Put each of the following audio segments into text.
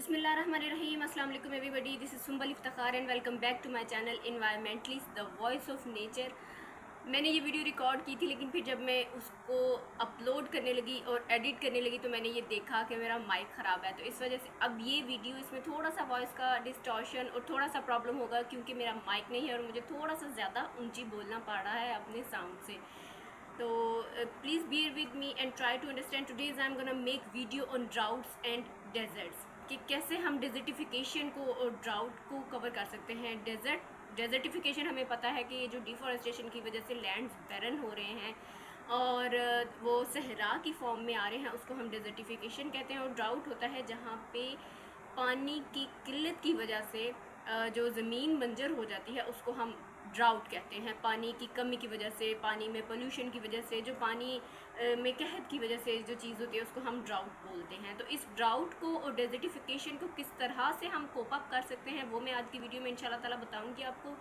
बिस्मिल्लाहिर्रहमानिर्रहीम अस्सलाम वालेकुम everybody, this is Sumbal Iftikhar and welcome back to my channel environmentalist the voice of nature. मैंने ये वीडियो रिकॉर्ड की थी, लेकिन फिर जब मैं उसको अपलोड करने लगी और एडिट करने लगी तो मैंने ये देखा कि मेरा माइक ख़राब है। तो इस वजह से अब ये वीडियो इसमें थोड़ा सा वॉइस का डिस्टॉर्शन और थोड़ा सा प्रॉब्लम होगा, क्योंकि मेरा माइक नहीं है और मुझे थोड़ा सा ज़्यादा ऊंची बोलना पड़ रहा है अपने साउंड से। तो please bear with me and try to understand. Today I'm gonna make video on droughts and deserts, कि कैसे हम डेजर्टिफिकेशन को और ड्राउट को कवर कर सकते हैं। डेजर्टिफिकेशन हमें पता है कि जो डिफॉरेस्टेशन की वजह से लैंड्स बैरन हो रहे हैं और वो सहरा की फॉर्म में आ रहे हैं, उसको हम डेजर्टिफिकेशन कहते हैं। और ड्राउट होता है जहाँ पे पानी की किल्लत की वजह से जो ज़मीन बंजर हो जाती है उसको हम ड्राउट कहते हैं। पानी की कमी की वजह से, पानी में पोल्यूशन की वजह से, जो पानी में कहत की वजह से जो चीज़ होती है उसको हम ड्राउट बोलते हैं। तो इस ड्राउट को और डेजर्टिफिकेशन को किस तरह से हम कोप अप कर सकते हैं वो मैं आज की वीडियो में इंशाल्लाह ताला बताऊंगी आपको।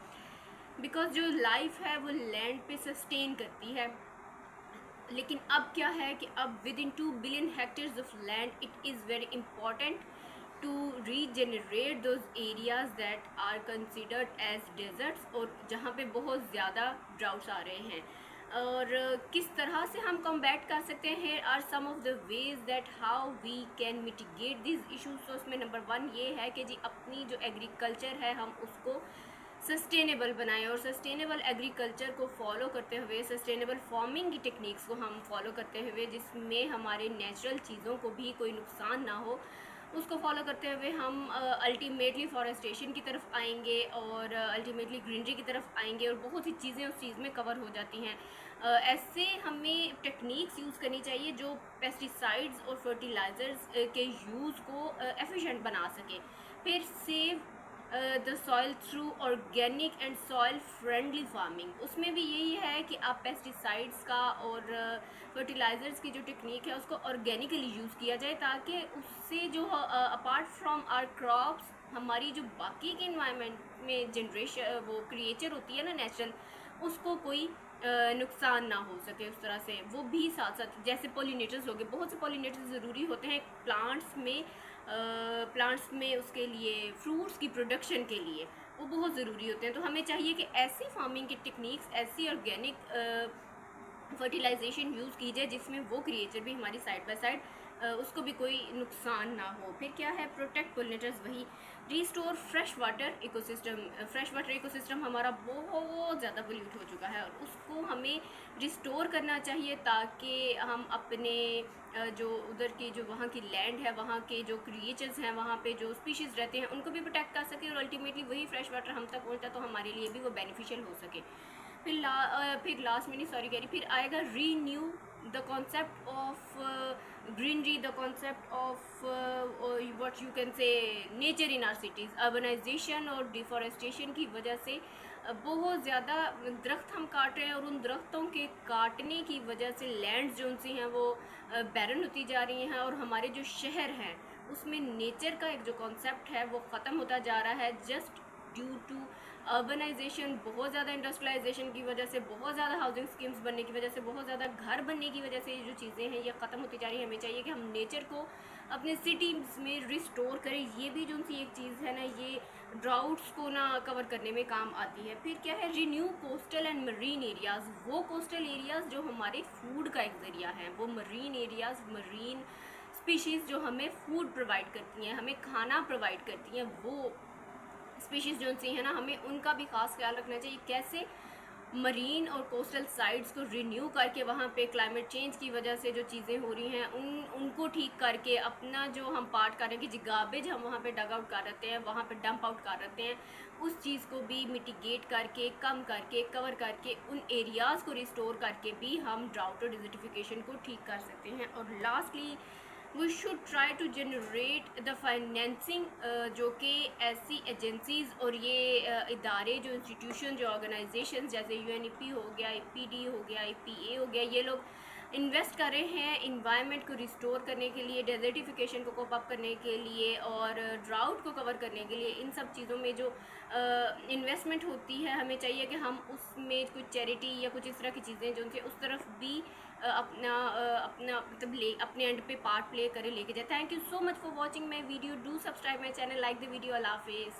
बिकॉज जो लाइफ है वो लैंड पे सस्टेन करती है, लेकिन अब क्या है कि अब with in 2 billion hectares of land it is very important to regenerate those areas that are considered as deserts, और जहाँ पे बहुत ज़्यादा droughts आ रहे हैं। और किस तरह से हम कम्बैट कर सकते हैं, here are some of the ways that how we can mitigate these issues। तो उसमें नंबर 1 ये है कि जी अपनी जो एग्रीकल्चर है हम उसको सस्टेनेबल बनाएं, और सस्टेनेबल एग्रीकल्चर को फॉलो करते हुए, सस्टेनेबल फार्मिंग की टेक्निक्स को हम फॉलो करते हुए, जिसमें हमारे नेचुरल चीज़ों को भी कोई नुकसान ना हो, उसको फॉलो करते हुए हम अल्टीमेटली फॉरेस्टेशन की तरफ आएंगे और अल्टीमेटली ग्रीनरी की तरफ आएंगे, और बहुत सी चीज़ें उस चीज़ में कवर हो जाती हैं। ऐसे हमें टेक्निक्स यूज़ करनी चाहिए जो पेस्टिसाइड्स और फर्टिलाइज़र्स के यूज़ को एफिशिएंट बना सके। फिर save the soil through organic and soil friendly farming, उसमें भी यही है कि आप पेस्टिसाइड्स का और फर्टिलाइज़र्स की जो टेक्निक है उसको ऑर्गेनिकली यूज़ किया जाए, ताकि उससे जो अपार्ट फ्रॉम आर क्रॉप्स हमारी जो बाकी के इन्वायरमेंट में जनरेशन वो क्रिएचर होती है ना नेचुरल, उसको कोई नुकसान ना हो सके। उस तरह से वो भी साथ साथ, जैसे पॉलिनेटर्स हो गए, बहुत से पॉलिनेटर्स ज़रूरी होते हैं प्लांट्स में उसके लिए फ्रूट्स की प्रोडक्शन के लिए वो बहुत ज़रूरी होते हैं। तो हमें चाहिए कि ऐसी फार्मिंग की टेक्निक्स, ऐसी ऑर्गेनिक फर्टिलाइजेशन यूज़ की जाए जिसमें वो क्रिएचर भी हमारी साइड बाय साइड उसको भी कोई नुकसान ना हो। फिर क्या है, प्रोटेक्ट पोलिनेटर्स, वही restore fresh water ecosystem. Fresh water ecosystem हमारा बहुत ज़्यादा पोल्यूट हो चुका है और उसको हमें रिस्टोर करना चाहिए, ताकि हम अपने जो उधर की जो वहाँ की लैंड है, वहाँ के जो क्रिएचर्स हैं, वहाँ पे जो स्पीशीज़ रहते हैं उनको भी प्रोटेक्ट कर सके, और अल्टीमेटली वही फ्रेश वाटर हम तक पहुँचता तो हमारे लिए भी वो बेनिफिशियल हो सके। फिर लास्ट में नहीं, सॉरी कह रही, फिर आएगा renew the concept of greenery, the concept of what you can say nature in our cities. Urbanization और डिफॉरेस्टेशन की वजह से बहुत ज़्यादा दरख्त हम काट रहे हैं, और उन दरख्तों के काटने की वजह से लैंड्स जो सी हैं वो बैरन होती जा रही हैं, और हमारे जो शहर हैं उसमें नेचर का एक जो कॉन्सेप्ट है वो ख़त्म होता जा रहा है, जस्ट ड्यू टू अर्बनाइजेशन। बहुत ज़्यादा इंडस्ट्रियलाइजेशन की वजह से, बहुत ज़्यादा हाउसिंग स्कीम्स बनने की वजह से, बहुत ज़्यादा घर बनने की वजह से ये जो चीज़ें हैं ये ख़त्म होती जा रही हैं। हमें चाहिए कि हम नेचर को अपने सिटीज़ में रिस्टोर करें। ये भी जो सी एक चीज़ है ना, ये ड्राउट्स को ना कवर करने में काम आती है। फिर क्या है, renew coastal and marine areas. वो कोस्टल एरियाज़ जो हमारे फूड का एक ज़रिया है, वो मरीन एरियाज़, मरीन स्पीशीज़ जो हमें फूड प्रोवाइड करती हैं, हमें खाना प्रोवाइड करती हैं, वो स्पीशीज़ जो सी है ना, हमें उनका भी ख़ास ख्याल रखना चाहिए। कैसे मरीन और कोस्टल साइट्स को रिन्यू करके वहाँ पे क्लाइमेट चेंज की वजह से जो चीज़ें हो रही हैं उनको ठीक करके अपना जो हम पार्ट कर रहे हैं कि जी गार्बेज हम वहाँ पे डग आउट कर रहते हैं, वहाँ पे डंप आउट कर रहते हैं, उस चीज़ को भी मिटिगेट करके, कम करके, कवर करके, उन एरियाज़ को रिस्टोर करके भी हम ड्राउट और डिजर्टिफिकेशन को ठीक कर सकते हैं। और lastly we should try to generate the financing, जो कि ऐसी एजेंसीज़ और ये इदारे, जो इंस्टीट्यूशन, जो ऑर्गेनाइजेशन जैसे UNEP हो गया, PD हो गया, IPA हो गया, ये लोग इन्वेस्ट कर रहे हैं इन्वायरमेंट को रिस्टोर करने के लिए, डेजर्टिफिकेशन को कोप अप करने के लिए और ड्राउट को कवर करने के लिए। इन सब चीज़ों में जो इन्वेस्टमेंट होती है, हमें चाहिए कि हम उसमें कुछ चैरिटी या कुछ इस तरह की चीज़ें जो उनसे उस तरफ भी अपना मतलब ले अपने एंड पे पार्ट प्ले करे लेके जाए। Thank you so much for watching my video, do subscribe my channel, like the video, Allah हाफिज़।